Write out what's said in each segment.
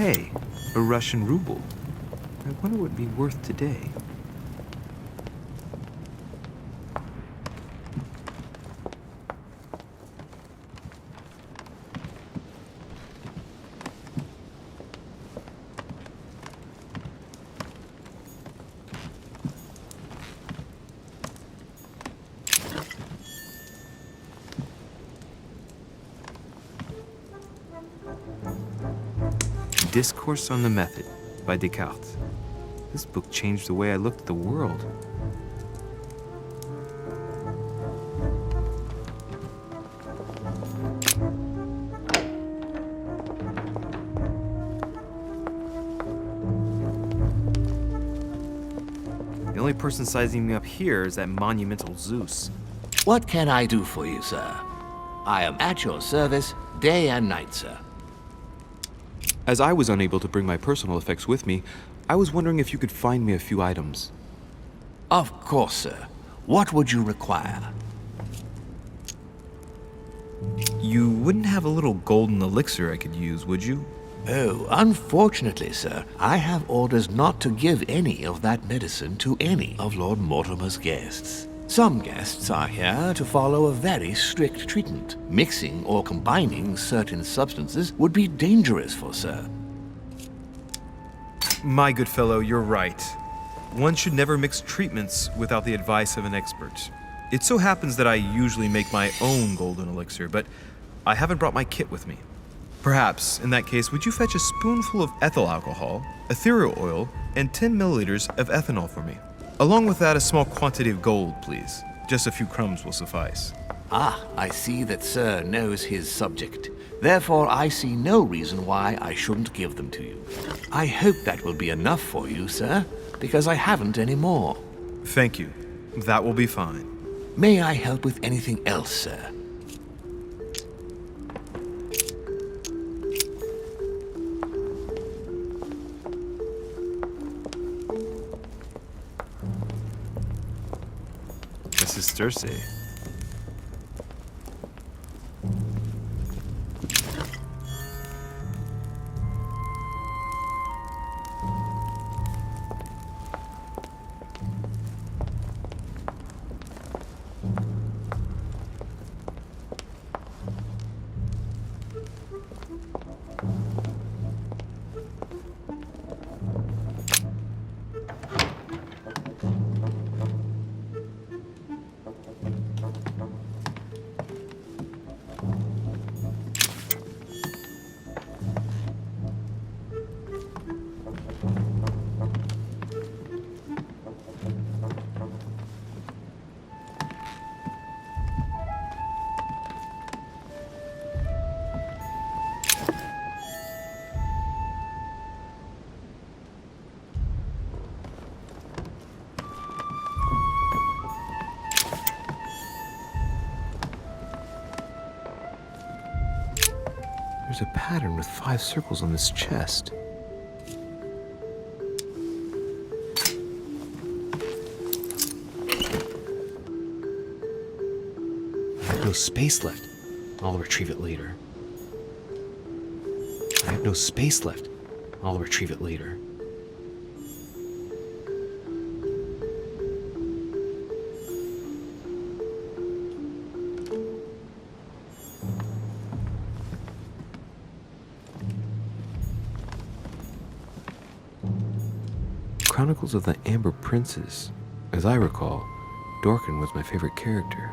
Hey, a Russian ruble. I wonder what it'd be worth today. Discourse on the Method by Descartes. This book changed the way I looked at the world. The only person sizing me up here is that monumental Zeus. What can I do for you, sir? I am at your service day and night, sir. As I was unable to bring my personal effects with me, I was wondering if you could find me a few items. Of course, sir. What would you require? You wouldn't have a little golden elixir I could use, would you? Oh, unfortunately, sir, I have orders not to give any of that medicine to any of Lord Mortimer's guests. Some guests are here to follow a very strict treatment. Mixing or combining certain substances would be dangerous for sir. My good fellow, you're right. One should never mix treatments without the advice of an expert. It so happens that I usually make my own golden elixir, but I haven't brought my kit with me. Perhaps, in that case, would you fetch a spoonful of ethyl alcohol, ethereal oil, and 10 milliliters of ethanol for me? Along with that, a small quantity of gold, please. Just a few crumbs will suffice. Ah, I see that sir knows his subject. Therefore, I see no reason why I shouldn't give them to you. I hope that will be enough for you, sir, because I haven't any more. Thank you. That will be fine. May I help with anything else, sir? Circe. There's a pattern with 5 circles on this chest. I have no space left. I'll retrieve it later. I have no space left. I'll retrieve it later. Chronicles of the Amber Princes. As I recall, Dorkin was my favorite character.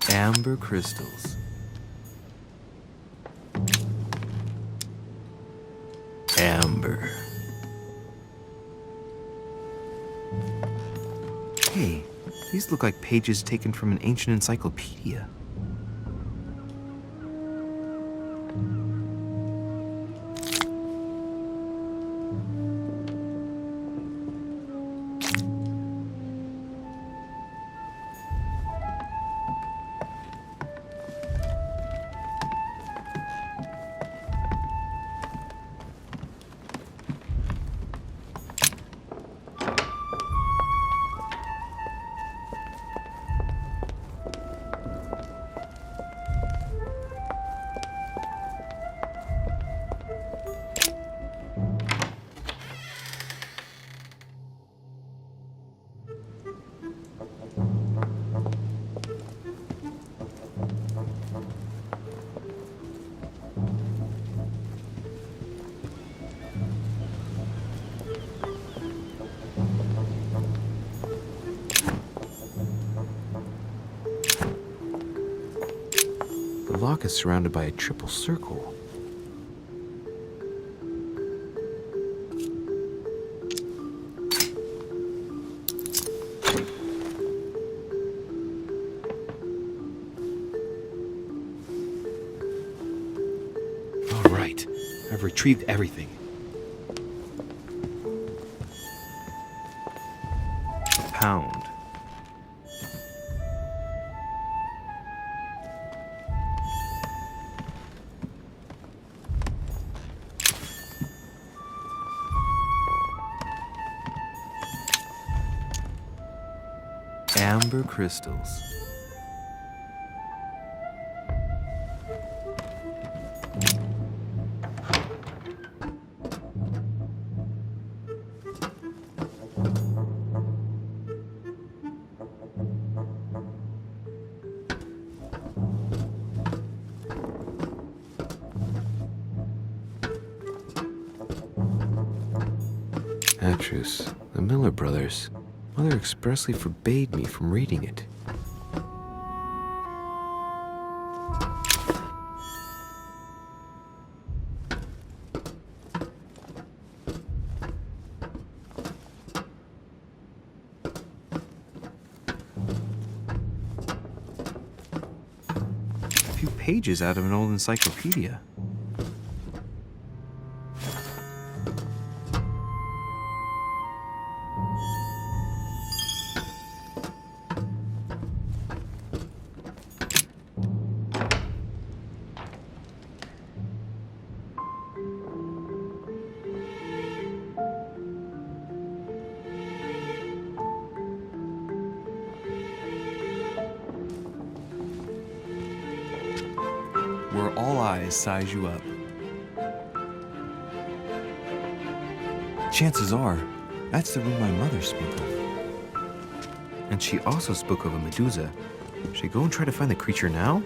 Amber crystals. Amber. Hey, these look like pages taken from an ancient encyclopedia. block is surrounded by a triple circle. All right, I've retrieved everything. Pound. Amber crystals. Atrus, the Miller brothers. Mother expressly forbade me from reading it. A few pages out of an old encyclopedia. Where all eyes size you up. Chances are, that's the room my mother spoke of. And she also spoke of a Medusa. Should I go and try to find the creature now?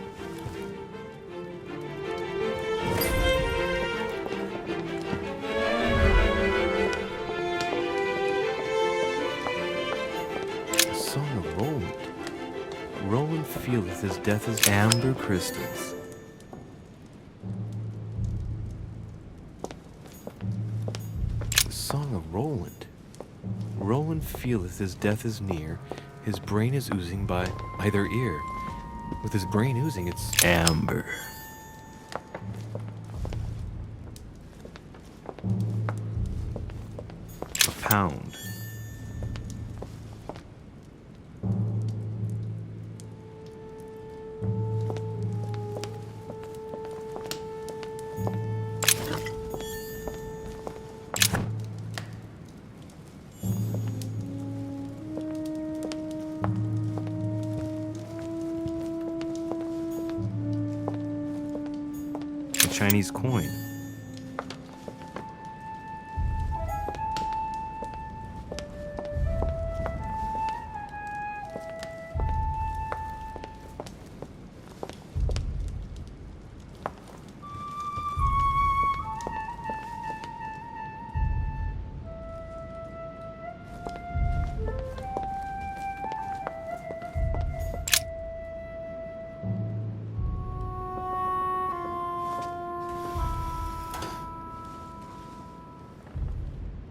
The Song of Roland. Roland feeleth his death is amber crystals. The Song of Roland. Roland feeleth his death is near. His brain is oozing by either ear. With his brain oozing, it's amber. A pound. Chinese coin.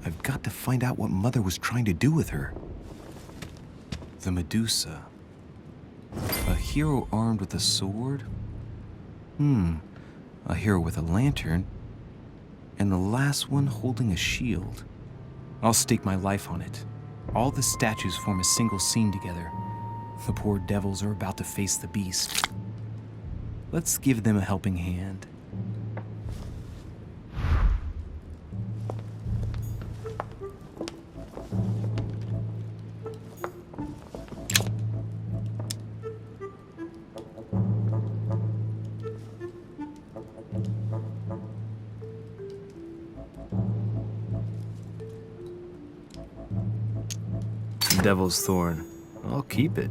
I've got to find out what Mother was trying to do with her. The Medusa. A hero armed with a sword? A hero with a lantern. And the last one holding a shield. I'll stake my life on it. All the statues form a single scene together. The poor devils are about to face the beast. Let's give them a helping hand. Devil's Thorn. I'll keep it.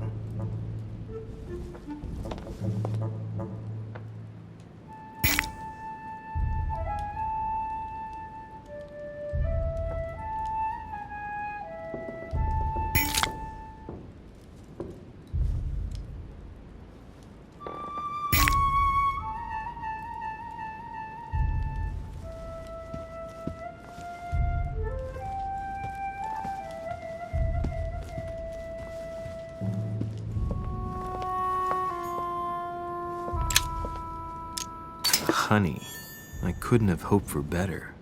Honey, I couldn't have hoped for better.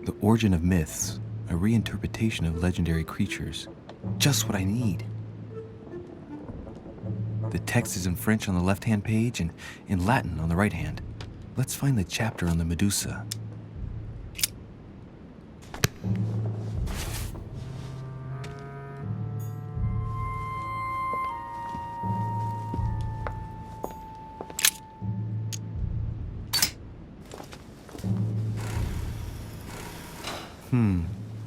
The origin of myths, a reinterpretation of legendary creatures. Just what I need. The text is in French on the left-hand page and in Latin on the right hand. Let's find the chapter on the Medusa.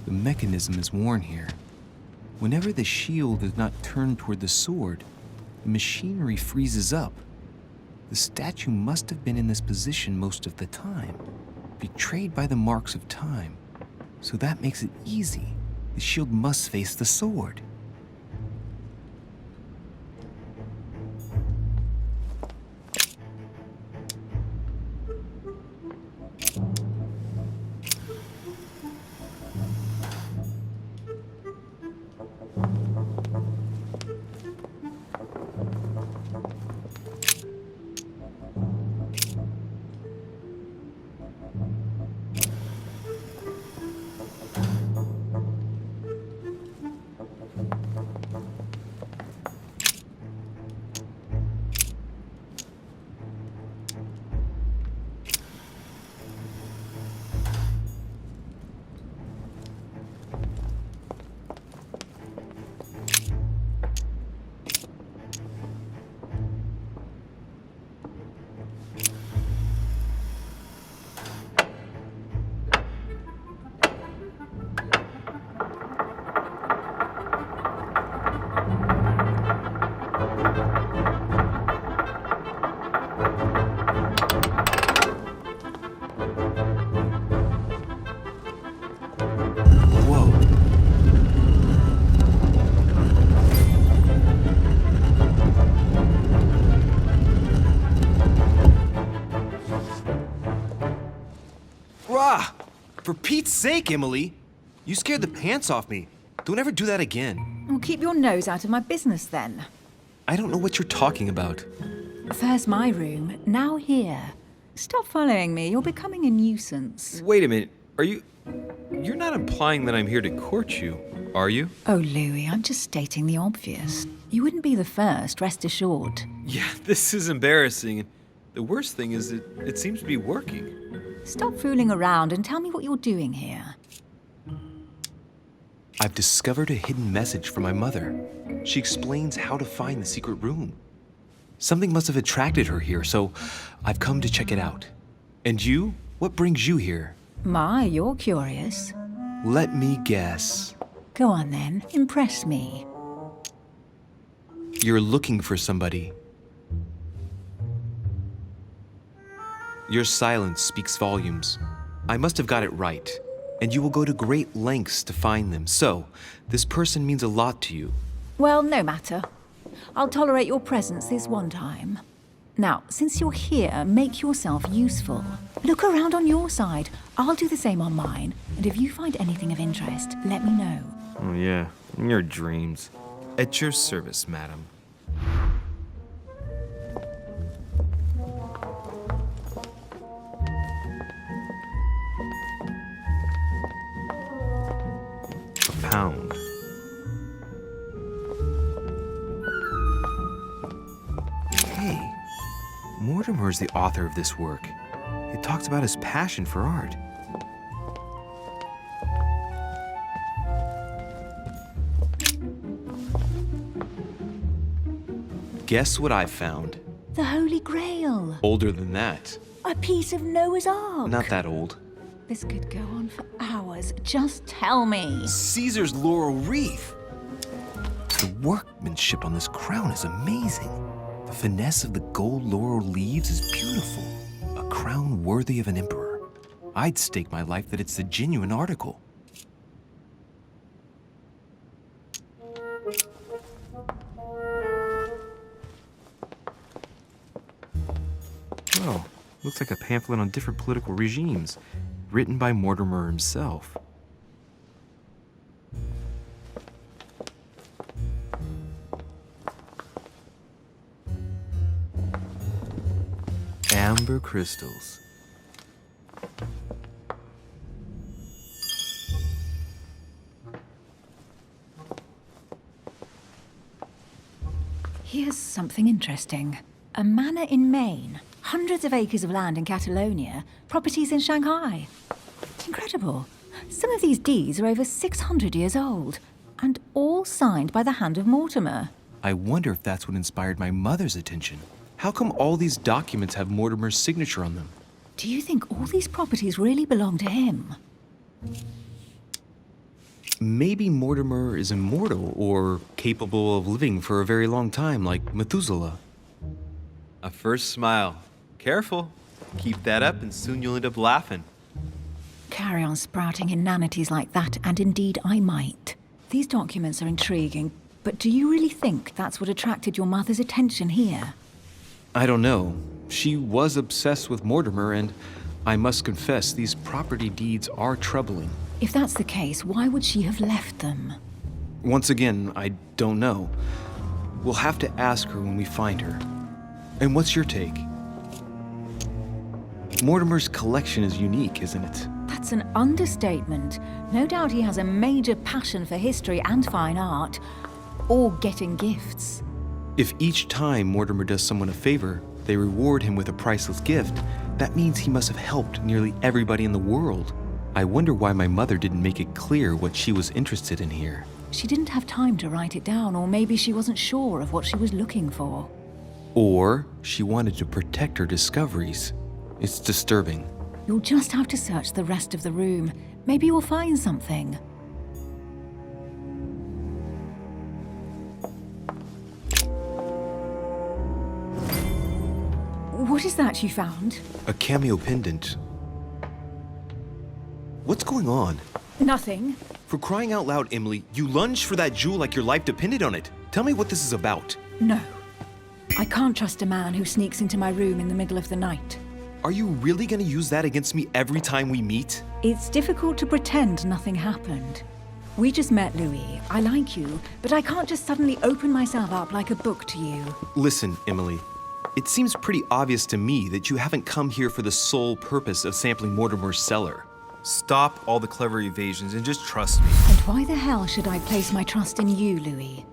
The mechanism is worn here. Whenever the shield is not turned toward the sword, the machinery freezes up. The statue must have been in this position most of the time, betrayed by the marks of time. So that makes it easy. The shield must face the sword. For Pete's sake, Emily! You scared the pants off me. Don't ever do that again. Well, keep your nose out of my business then. I don't know what you're talking about. First my room, now here. Stop following me, you're becoming a nuisance. Wait a minute. You're not implying that I'm here to court you, are you? Oh, Louis, I'm just stating the obvious. You wouldn't be the first, rest assured. Yeah, this is embarrassing. The worst thing is it seems to be working. Stop fooling around and tell me what you're doing here. I've discovered a hidden message from my mother. She explains how to find the secret room. Something must have attracted her here, so I've come to check it out. And you? What brings you here? My, you're curious. Let me guess. Go on then, impress me. You're looking for somebody. Your silence speaks volumes. I must have got it right. And you will go to great lengths to find them. So, this person means a lot to you. Well, no matter. I'll tolerate your presence this one time. Now, since you're here, make yourself useful. Look around on your side. I'll do the same on mine. And if you find anything of interest, let me know. Oh yeah, in your dreams. At your service, madam. Pound. Hey, Mortimer is the author of this work. It talks about his passion for art. Guess what I found? The Holy Grail. Older than that. A piece of Noah's Ark. Not that old. This could go on for hours. Just tell me. Caesar's laurel wreath! The workmanship on this crown is amazing. The finesse of the gold laurel leaves is beautiful. A crown worthy of an emperor. I'd stake my life that it's the genuine article. Oh, looks like a pamphlet on different political regimes, written by Mortimer himself. Amber crystals. Here's something interesting. A manor in Maine, hundreds of acres of land in Catalonia, properties in Shanghai. Incredible. Some of these deeds are over 600 years old, and all signed by the hand of Mortimer. I wonder if that's what inspired my mother's attention. How come all these documents have Mortimer's signature on them? Do you think all these properties really belong to him? Maybe Mortimer is immortal or capable of living for a very long time, like Methuselah. A first smile. Careful. Keep that up and soon you'll end up laughing. Carry on sprouting inanities like that, and indeed I might. These documents are intriguing, but do you really think that's what attracted your mother's attention here? I don't know. She was obsessed with Mortimer, and I must confess, these property deeds are troubling. If that's the case, why would she have left them? Once again, I don't know. We'll have to ask her when we find her. And what's your take? Mortimer's collection is unique, isn't it? That's an understatement. No doubt he has a major passion for history and fine art, or getting gifts. If each time Mortimer does someone a favor, they reward him with a priceless gift, that means he must have helped nearly everybody in the world. I wonder why my mother didn't make it clear what she was interested in here. She didn't have time to write it down, or maybe she wasn't sure of what she was looking for. Or she wanted to protect her discoveries. It's disturbing. You'll just have to search the rest of the room. Maybe you'll find something. What is that you found? A cameo pendant. What's going on? Nothing. For crying out loud, Emily, you lunged for that jewel like your life depended on it. Tell me what this is about. No. I can't trust a man who sneaks into my room in the middle of the night. Are you really gonna use that against me every time we meet? It's difficult to pretend nothing happened. We just met, Louis. I like you, but I can't just suddenly open myself up like a book to you. Listen, Emily. It seems pretty obvious to me that you haven't come here for the sole purpose of sampling Mortimer's cellar. Stop all the clever evasions and just trust me. And why the hell should I place my trust in you, Louis?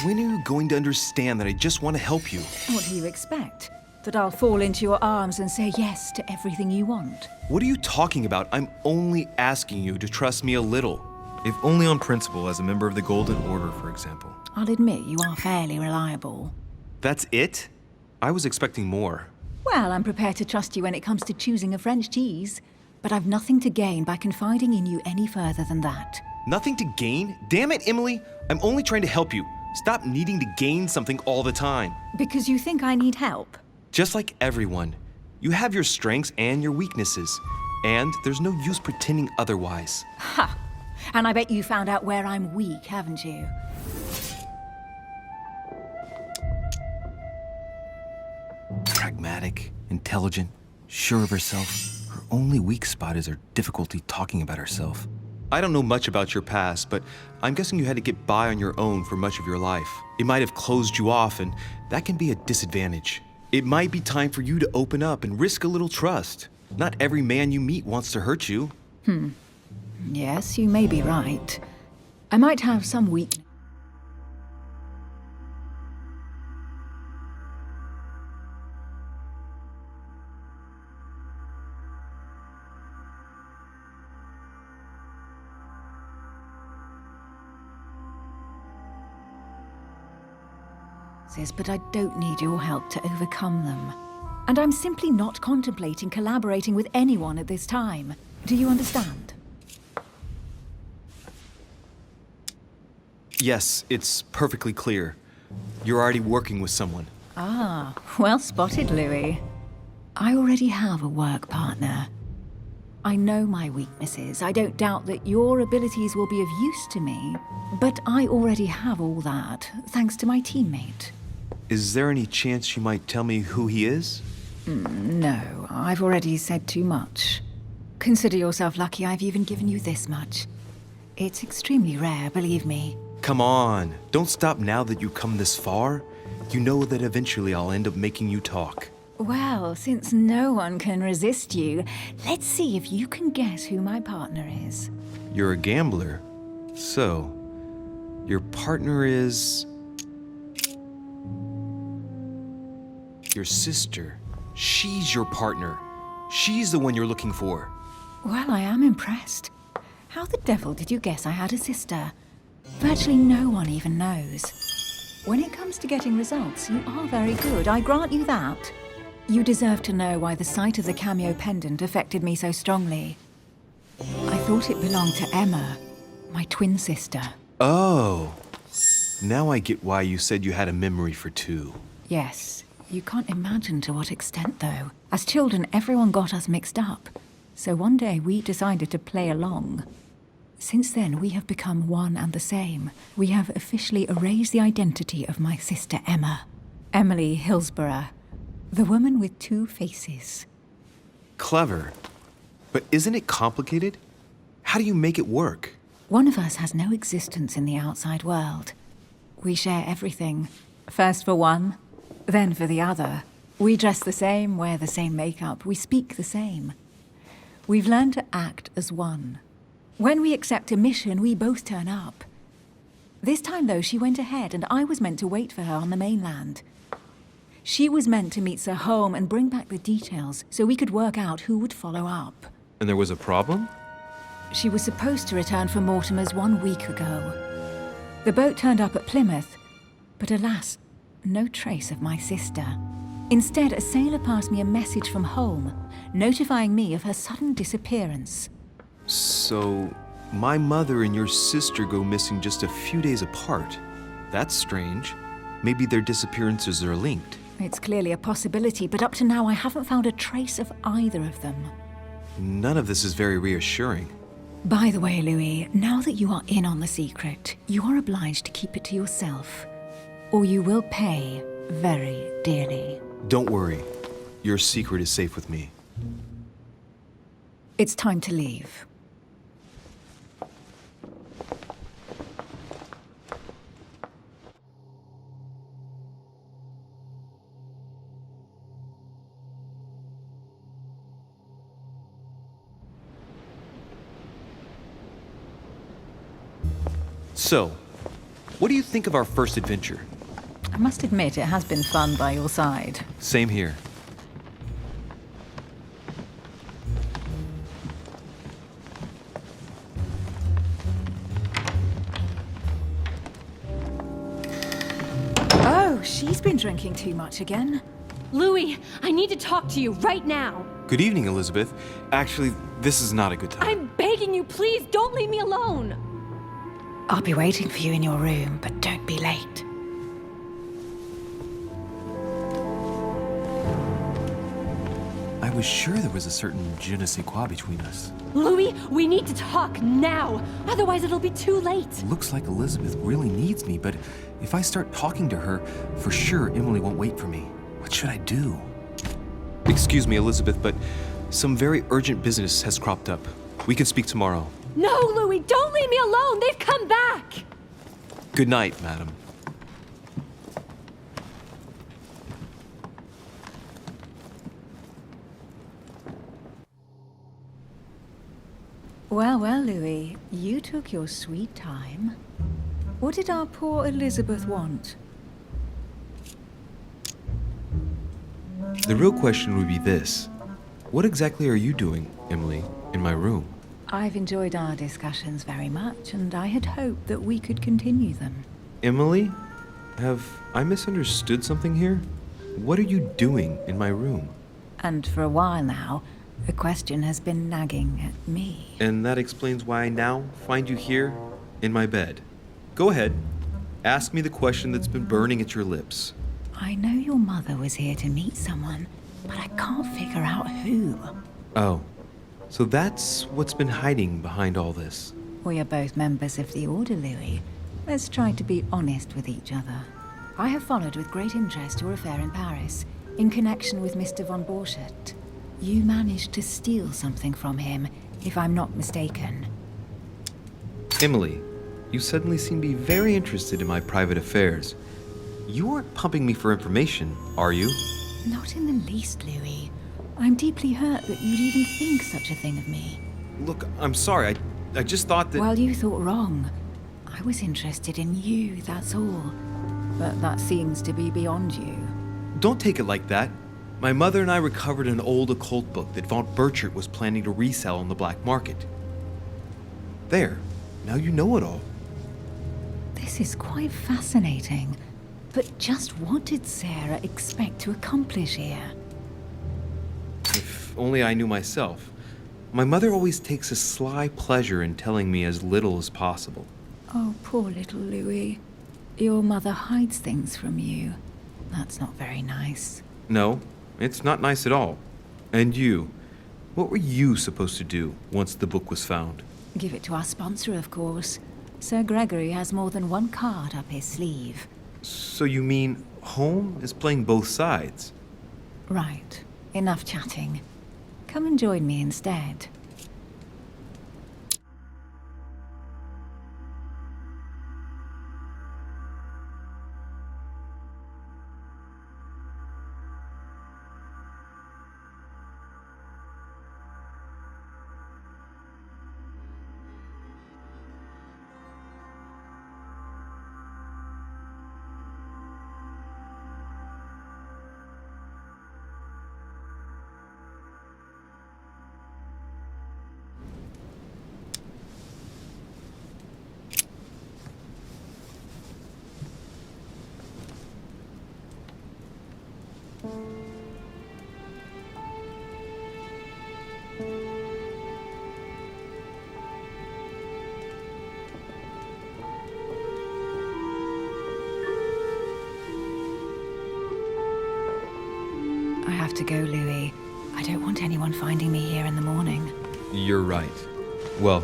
When are you going to understand that I just want to help you? What do you expect? That I'll fall into your arms and say yes to everything you want? What are you talking about? I'm only asking you to trust me a little. If only on principle, as a member of the Golden Order, for example. I'll admit you are fairly reliable. That's it? I was expecting more. Well, I'm prepared to trust you when it comes to choosing a French cheese, but I've nothing to gain by confiding in you any further than that. Nothing to gain? Damn it, Emily! I'm only trying to help you. Stop needing to gain something all the time. Because you think I need help? Just like everyone. You have your strengths and your weaknesses. And there's no use pretending otherwise. Ha! And I bet you found out where I'm weak, haven't you? Pragmatic, intelligent, sure of herself. Her only weak spot is her difficulty talking about herself. I don't know much about your past, but I'm guessing you had to get by on your own for much of your life. It might have closed you off, and that can be a disadvantage. It might be time for you to open up and risk a little trust. Not every man you meet wants to hurt you. Yes, you may be right. I might have some weakness. circumstances, but I don't need your help to overcome them. And I'm simply not contemplating collaborating with anyone at this time. Do you understand? Yes, it's perfectly clear. You're already working with someone. Ah, well spotted, Louis. I already have a work partner. I know my weaknesses. I don't doubt that your abilities will be of use to me, but I already have all that, thanks to my teammate. Is there any chance you might tell me who he is? No, I've already said too much. Consider yourself lucky I've even given you this much. It's extremely rare, believe me. Come on, don't stop now that you've come this far. You know that eventually I'll end up making you talk. Well, since no one can resist you, let's see if you can guess who my partner is. You're a gambler. So, your partner is... your sister. She's your partner. She's the one you're looking for. Well, I am impressed. How the devil did you guess I had a sister? Virtually no one even knows. When it comes to getting results, you are very good, I grant you that. You deserve to know why the sight of the cameo pendant affected me so strongly. I thought it belonged to Emma, my twin sister. Oh. Now I get why you said you had a memory for two. Yes, you can't imagine to what extent, though. As children, everyone got us mixed up. So one day we decided to play along. Since then, we have become one and the same. We have officially erased the identity of my sister Emma. Emily Hillsborough. The woman with two faces. Clever. But isn't it complicated? How do you make it work? One of us has no existence in the outside world. We share everything. First for one, then for the other. We dress the same, wear the same makeup, we speak the same. We've learned to act as one. When we accept a mission, we both turn up. This time, though, she went ahead and I was meant to wait for her on the mainland. She was meant to meet Sir Home and bring back the details so we could work out who would follow up. And there was a problem? She was supposed to return from Mortimer's 1 week ago. The boat turned up at Plymouth, but alas, no trace of my sister. Instead, a sailor passed me a message from home, notifying me of her sudden disappearance. So, my mother and your sister go missing just a few days apart. That's strange. Maybe their disappearances are linked. It's clearly a possibility, but up to now I haven't found a trace of either of them. None of this is very reassuring. By the way, Louis, now that you are in on the secret, you are obliged to keep it to yourself, or you will pay very dearly. Don't worry. Your secret is safe with me. It's time to leave. So, what do you think of our first adventure? I must admit, it has been fun by your side. Same here. Oh, she's been drinking too much again. Louis, I need to talk to you right now. Good evening, Elizabeth. Actually, this is not a good time. I'm begging you, please don't leave me alone. I'll be waiting for you in your room, but don't be late. I was sure there was a certain je ne sais quoi between us. Louis, we need to talk now. Otherwise, it'll be too late. Looks like Elizabeth really needs me, but if I start talking to her, for sure Emily won't wait for me. What should I do? Excuse me, Elizabeth, but some very urgent business has cropped up. We can speak tomorrow. No, Louis, don't leave me alone. They've come back. Good night, madam. Well, well, Louis, you took your sweet time. What did our poor Elizabeth want? The real question would be this. What exactly are you doing, Emily, in my room? I've enjoyed our discussions very much, and I had hoped that we could continue them. Emily? Have I misunderstood something here? What are you doing in my room? And for a while now, the question has been nagging at me. And that explains why I now find you here in my bed. Go ahead. Ask me the question that's been burning at your lips. I know your mother was here to meet someone, but I can't figure out who. Oh, so that's what's been hiding behind all this. We are both members of the Order, Louis. Let's try to be honest with each other. I have followed with great interest your affair in Paris, in connection with Mr. von Borchardt. You managed to steal something from him, if I'm not mistaken. Emily, you suddenly seem to be very interested in my private affairs. You aren't pumping me for information, are you? Not in the least, Louis. I'm deeply hurt that you'd even think such a thing of me. Look, I'm sorry. I just thought that... Well, you thought wrong. I was interested in you, that's all. But that seems to be beyond you. Don't take it like that. My mother and I recovered an old occult book that von Borchardt was planning to resell on the black market. There. Now you know it all. This is quite fascinating. But just what did Sarah expect to accomplish here? If only I knew myself. My mother always takes a sly pleasure in telling me as little as possible. Oh, poor little Louis. Your mother hides things from you. That's not very nice. No, it's not nice at all. And you, what were you supposed to do once the book was found? Give it to our sponsor, of course. Sir Gregory has more than one card up his sleeve. So you mean home is playing both sides? Right. Enough chatting. Come and join me instead. I have to go, Louis. I don't want anyone finding me here in the morning. You're right. Well,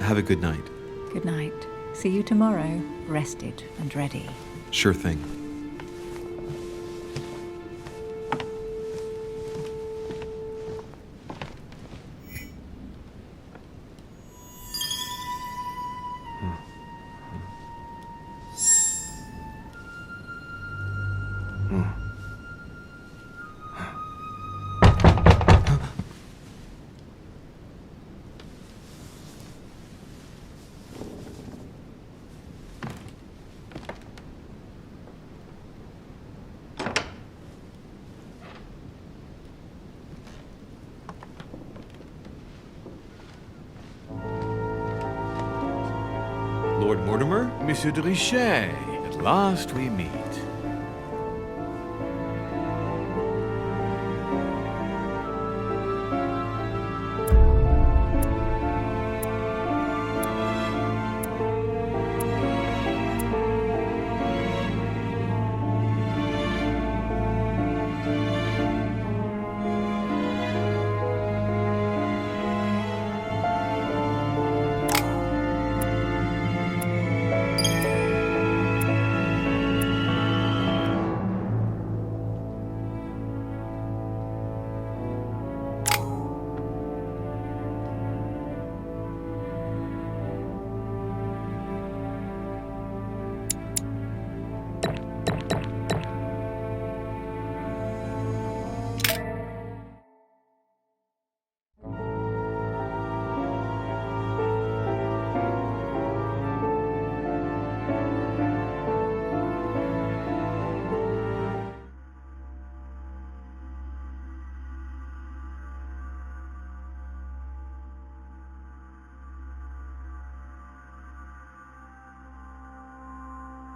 have a good night. Good night. See you tomorrow, rested and ready. Sure thing. Lord Mortimer? Monsieur de Richet, at last we meet.